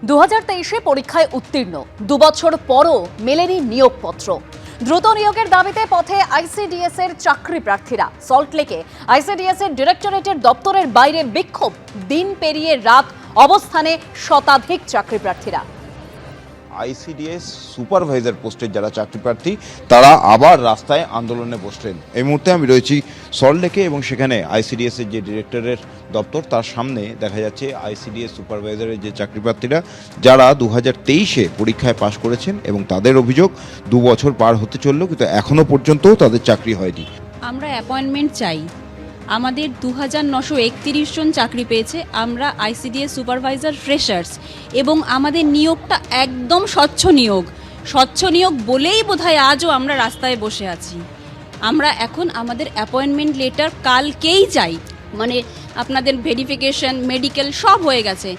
2023-এ পরীক্ষায় উত্তীর্ণ 2 বছর পরও মেলেনি নিয়োগপত্র। দ্রুত নিয়োগের দাবিতে পথে আইসিডিএস এর চাকরি প্রার্থীরা। সল্টলেকে আইসিডিএস এর ডিরেক্টরেটের দপ্তরের বাইরে বিক্ষোভ, দিন পেরিয়ে রাত অবস্থানে শতাধিক চাকরি প্রার্থীরা। আইসিডিএস সুপারভাইজার পোস্টের যারা চাকরি প্রার্থী তারা আবার রাস্তায় আন্দোলনে বসলেন। এই মুহূর্তে আমি রয়েছি সল্টলেকে এবং সেখানে আইসিডিএস এর যে ডিরেক্টরের দপ্তর তার সামনে দেখা যাচ্ছে আইসিডিএস সুপারভাইজারের যে চাকরি প্রার্থীরা যারা 2023-এ পরীক্ষায় পাশ করেছেন এবং তাদের অভিযোগ 2 বছর পার হতে চললো কিন্তু এখনো পর্যন্ত তাদের চাকরি হয়নি। আমরা অ্যাপয়েন্টমেন্ট চাই। আমাদের 2931 জন চাকরি পেয়েছে। আমরা আইসিডিএস সুপারভাইজার ফ্রেশার্স এবং আমাদের নিয়োগটা একদম স্বচ্ছ নিয়োগ বলেই বোধহয় আজও আমরা রাস্তায় বসে আছি। আমরা এখন আমাদের অ্যাপয়েন্টমেন্ট লেটার কালকেই চাই। মানে আপনাদের ভেরিফিকেশন, মেডিকেল সব হয়ে গেছে,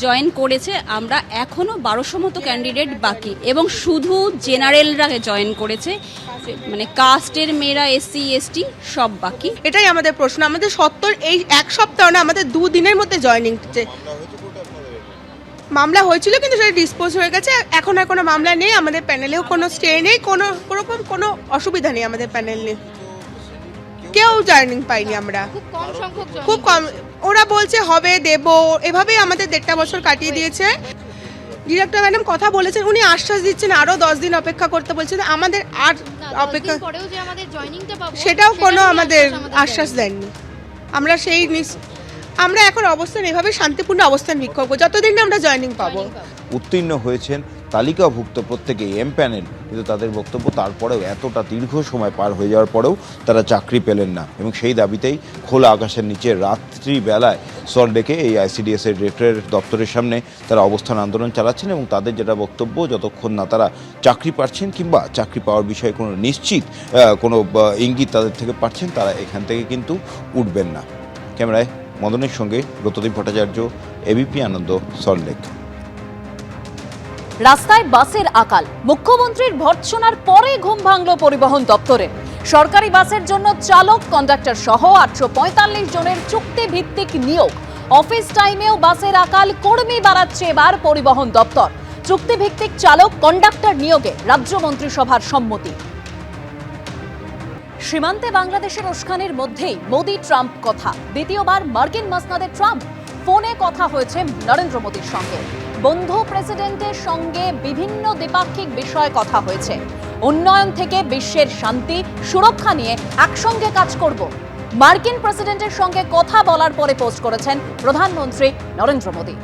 জয়েন করেছে। আমরা এখনও 1200 মতো ক্যান্ডিডেট বাকি এবং শুধু জেনারেলরা জয়েন করেছে, মানে কাস্টের মেয়েরা, এসসি এসটি সব বাকি। এটাই আমাদের প্রশ্ন। আমাদের 70 এই এক সপ্তাহ না, আমাদের 2 দিনের মধ্যে জয়েনিং। মামলা হয়েছিল কিন্তু সেটা ডিসপোজ হয়ে গেছে। এখন আর কোনো মামলা নেই, আমাদের প্যানেলেও কোনো স্টে নেই, কোনো অসুবিধা নেই আমাদের প্যানেল নিয়ে। কেউ জয়েনিং পাইনি আমরা, খুব কম। ওরা বলছে হবে দেব, এভাবেই আমাদের 1.5 বছর কাটিয়ে দিয়েছে। ডিরেক্টর ম্যাডাম কথা বলেছেন, উনি আশ্বাস দিচ্ছেন আরো 10 দিন অপেক্ষা করতে বলছেন। আমাদের আর অপেক্ষা, সেটাও কোনো আমাদের আশ্বাস দেননি। আমরা এখন অবস্থান এভাবে শান্তিপূর্ণ অবস্থান বিক্ষোভ যতদিন না আমরা জয়েনিং পাবো। উত্তীর্ণ হয়েছেন তালিকাভুক্ত প্রত্যেকে এম প্যানেল, কিন্তু তাদের বক্তব্য তারপরেও এতটা দীর্ঘ সময় পার হয়ে যাওয়ার পরেও তারা চাকরি পেলেন না এবং সেই দাবিতেই খোলা আকাশের নিচে রাত্রিবেলায় সল্টলেকে এই আইসিডিএস এর ডিরেক্টরের দপ্তরের সামনে তারা অবস্থান আন্দোলন চালাচ্ছেন এবং তাদের যেটা বক্তব্য, যতক্ষণ না তারা চাকরি পাচ্ছেন কিংবা চাকরি পাওয়ার বিষয়ে কোনো নিশ্চিত কোনো ইঙ্গিত তাদের থেকে পাচ্ছেন, তারা এখান থেকে কিন্তু উঠবেন না। ক্যামেরায় মদনের সঙ্গে ব্রতদীপ ভট্টাচার্য, এবিপি আনন্দ, সল্টলেক। রাস্তায় বাসের আকাল, মুখ্যমন্ত্রীর ভর্ৎসনার পরে ঘুম ভাঙল পরিবহন দপ্তরে। সরকারি বাসের জন্য চালক, কন্ডাক্টর সহ 845 জনের চুক্তিভিত্তিক নিয়োগ। অফিস টাইমেও বাসের আকাল, কর্মী বাড়াচ্ছে এবার পরিবহন দপ্তর। চুক্তিভিত্তিক চালক, কন্ডাক্টর নিয়োগে রাজ্য মন্ত্রিসভার সম্মতি। সীমান্তে বাংলাদেশের উস্কানির মধ্যেই মোদি ট্রাম্প কথা। দ্বিতীয়বার মার্কিন মসনদে ট্রাম্প। ফোনে কথা হয়েছে নরেন্দ্র মোদীর সঙ্গে। বন্ধু প্রেসিডেন্টের সঙ্গে বিভিন্ন দ্বিপাক্ষিক বিষয়ে কথা হয়েছে। উন্নয়ন থেকে বিশ্বের শান্তি, সুরক্ষা নিয়ে একসঙ্গে কাজ করব। মার্কিন প্রেসিডেন্টের সঙ্গে কথা বলার পরে পোস্ট করেছেন প্রধানমন্ত্রী নরেন্দ্র মোদী।